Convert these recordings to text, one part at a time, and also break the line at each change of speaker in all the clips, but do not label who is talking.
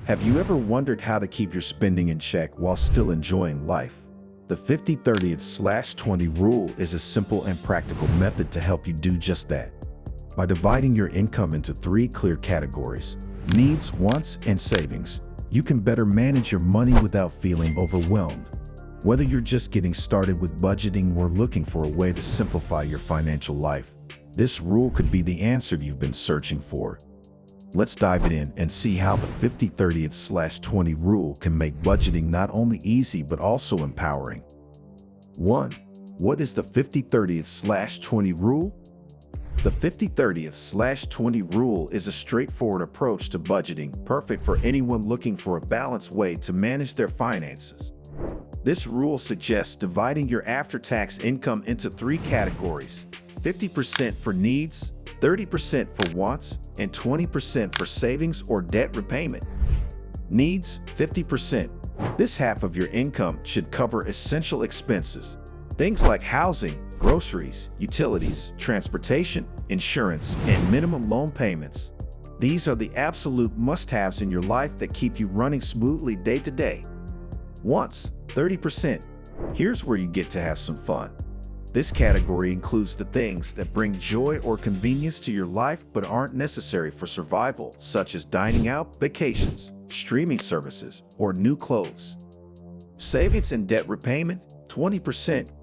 Have you ever wondered how to keep your spending in check while still enjoying life? The 50/30/20 rule is a simple and practical method to help you do just that. By dividing your income into three clear categories, needs, wants, and savings, you can better manage your money without feeling overwhelmed. Whether you're just getting started with budgeting or looking for a way to simplify your financial life, this rule could be the answer you've been searching for. Let's dive in and see how the 50/30/20 rule can make budgeting not only easy but also empowering. 1. What is the 50/30/20 rule? The 50/30/20 rule is a straightforward approach to budgeting, perfect for anyone looking for a balanced way to manage their finances. This rule suggests dividing your after-tax income into three categories: 50% for needs, 30% for wants, and 20% for savings or debt repayment. Needs, 50%. This half of your income should cover essential expenses, things like housing, groceries, utilities, transportation, insurance, and minimum loan payments. These are the absolute must-haves in your life that keep you running smoothly day to day. Wants, 30%. Here's where you get to have some fun. This category includes the things that bring joy or convenience to your life but aren't necessary for survival, such as dining out, vacations, streaming services, or new clothes. Savings and debt repayment, 20%.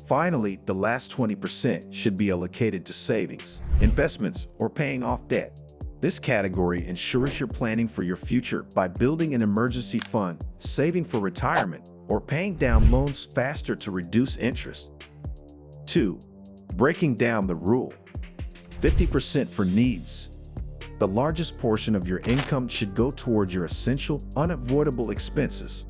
Finally, the last 20% should be allocated to savings, investments, or paying off debt. This category ensures you're planning for your future by building an emergency fund, saving for retirement, or paying down loans faster to reduce interest. 2. Breaking down the rule. 50% for needs. The largest portion of your income should go toward your essential, unavoidable expenses.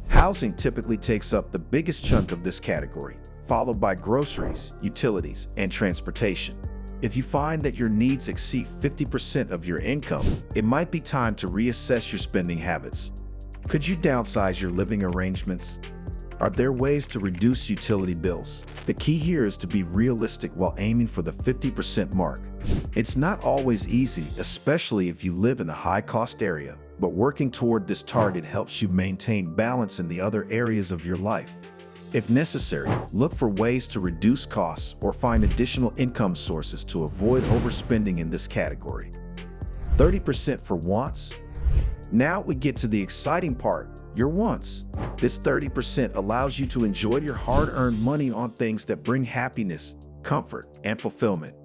Housing typically takes up the biggest chunk of this category, followed by groceries, utilities, and transportation. If you find that your needs exceed 50% of your income, it might be time to reassess your spending habits. Could you downsize your living arrangements? Are there ways to reduce utility bills? The key here is to be realistic while aiming for the 50% mark. It's not always easy, especially if you live in a high-cost area, but working toward this target helps you maintain balance in the other areas of your life. If necessary, look for ways to reduce costs or find additional income sources to avoid overspending in this category. 30% for wants. Now we get to the exciting part, your wants. This 30% allows you to enjoy your hard-earned money on things that bring happiness, comfort, and fulfillment.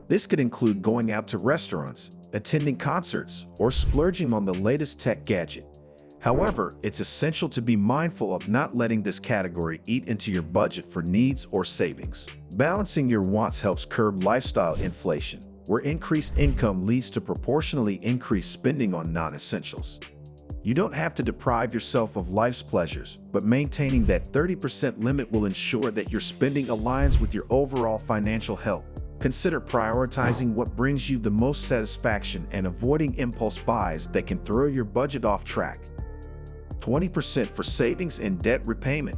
This could include going out to restaurants, attending concerts, or splurging on the latest tech gadget. However, it's essential to be mindful of not letting this category eat into your budget for needs or savings. Balancing your wants helps curb lifestyle inflation, where increased income leads to proportionally increased spending on non-essentials. You don't have to deprive yourself of life's pleasures, but maintaining that 30% limit will ensure that your spending aligns with your overall financial health. Consider prioritizing what brings you the most satisfaction and avoiding impulse buys that can throw your budget off track. 20% for savings and debt repayment.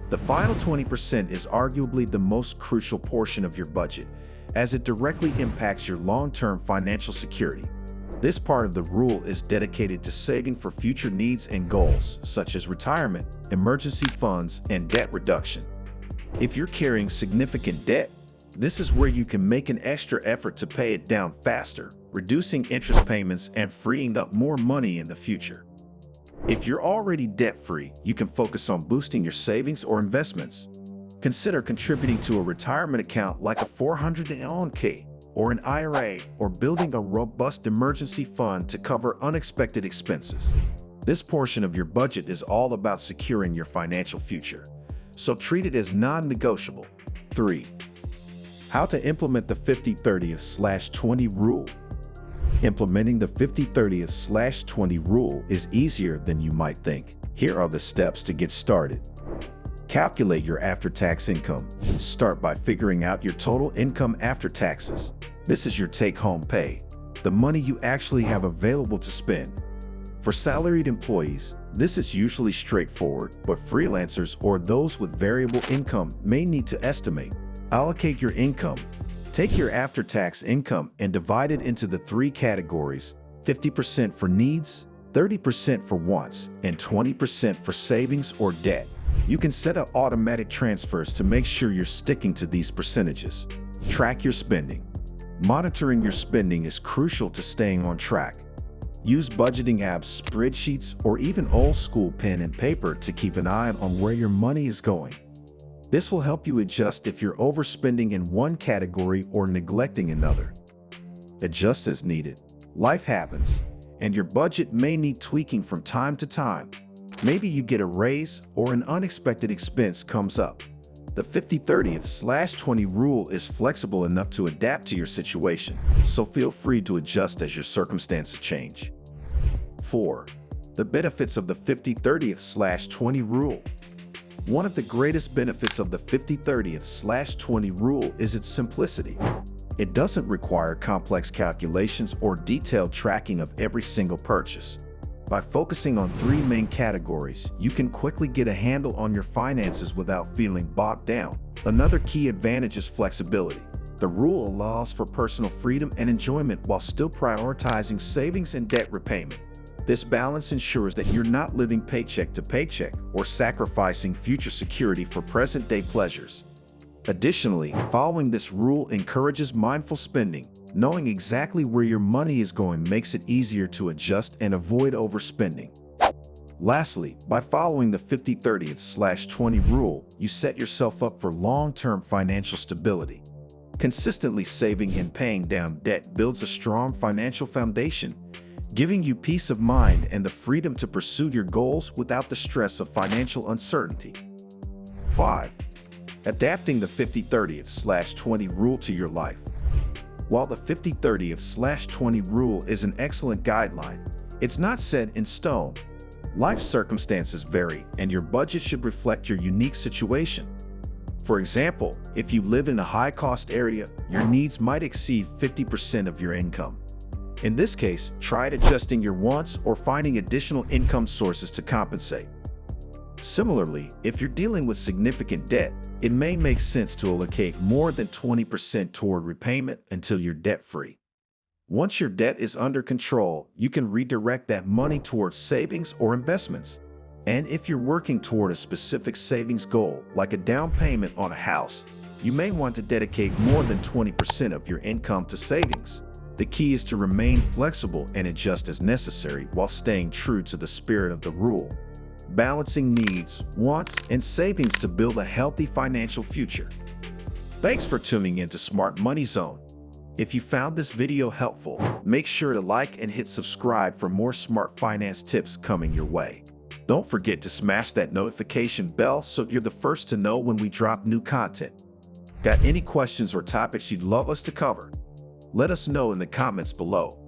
The final 20% is arguably the most crucial portion of your budget, as it directly impacts your long-term financial security. This part of the rule is dedicated to saving for future needs and goals, such as retirement, emergency funds, and debt reduction. If you're carrying significant debt, this is where you can make an extra effort to pay it down faster, reducing interest payments and freeing up more money in the future. If you're already debt-free, you can focus on boosting your savings or investments. Consider contributing to a retirement account like a 401k or an IRA, or building a robust emergency fund to cover unexpected expenses. This portion of your budget is all about securing your financial future, so treat it as non-negotiable. 3. How to implement the 50/30/20 rule. Implementing the 50/30/20 rule is easier than you might think. Here are the steps to get started. Calculate your after-tax income. Start by figuring out your total income after taxes. This is your take-home pay, the money you actually have available to spend. For salaried employees, this is usually straightforward, but freelancers or those with variable income may need to estimate. Allocate your income. Take your after-tax income and divide it into the three categories: 50% for needs, 30% for wants, and 20% for savings or debt. You can set up automatic transfers to make sure you're sticking to these percentages. Track your spending. Monitoring your spending is crucial to staying on track. Use budgeting apps, spreadsheets, or even old-school pen and paper to keep an eye on where your money is going. This will help you adjust if you're overspending in one category or neglecting another. Adjust as needed. Life happens, and your budget may need tweaking from time to time. Maybe you get a raise or an unexpected expense comes up. The 50/30/20 rule is flexible enough to adapt to your situation, so feel free to adjust as your circumstances change. 4. The benefits of the 50/30/20 rule. One of the greatest benefits of the 50/30/20 rule is its simplicity. It doesn't require complex calculations or detailed tracking of every single purchase. By focusing on 3 main categories, you can quickly get a handle on your finances without feeling bogged down. Another key advantage is flexibility. The rule allows for personal freedom and enjoyment while still prioritizing savings and debt repayment. This balance ensures that you're not living paycheck to paycheck or sacrificing future security for present-day pleasures. Additionally, following this rule encourages mindful spending. Knowing exactly where your money is going makes it easier to adjust and avoid overspending. Lastly, by following the 50/30/20 rule, you set yourself up for long-term financial stability. Consistently saving and paying down debt builds a strong financial foundation, giving you peace of mind and the freedom to pursue your goals without the stress of financial uncertainty. 5. Adapting the 50/30/20 rule to your life. While the 50/30/20 rule is an excellent guideline, it's not set in stone. Life circumstances vary, and your budget should reflect your unique situation. For example, if you live in a high-cost area, your needs might exceed 50% of your income. In this case, try adjusting your wants or finding additional income sources to compensate. Similarly, if you're dealing with significant debt, it may make sense to allocate more than 20% toward repayment until you're debt-free. Once your debt is under control, you can redirect that money towards savings or investments. And if you're working toward a specific savings goal, like a down payment on a house, you may want to dedicate more than 20% of your income to savings. The key is to remain flexible and adjust as necessary while staying true to the spirit of the rule. Balancing needs, wants, and savings to build a healthy financial future. Thanks for tuning into Smart Money Zone. If you found this video helpful, make sure to like and hit subscribe for more smart finance tips coming your way. Don't forget to smash that notification bell so you're the first to know when we drop new content. Got any questions or topics you'd love us to cover? Let us know in the comments below.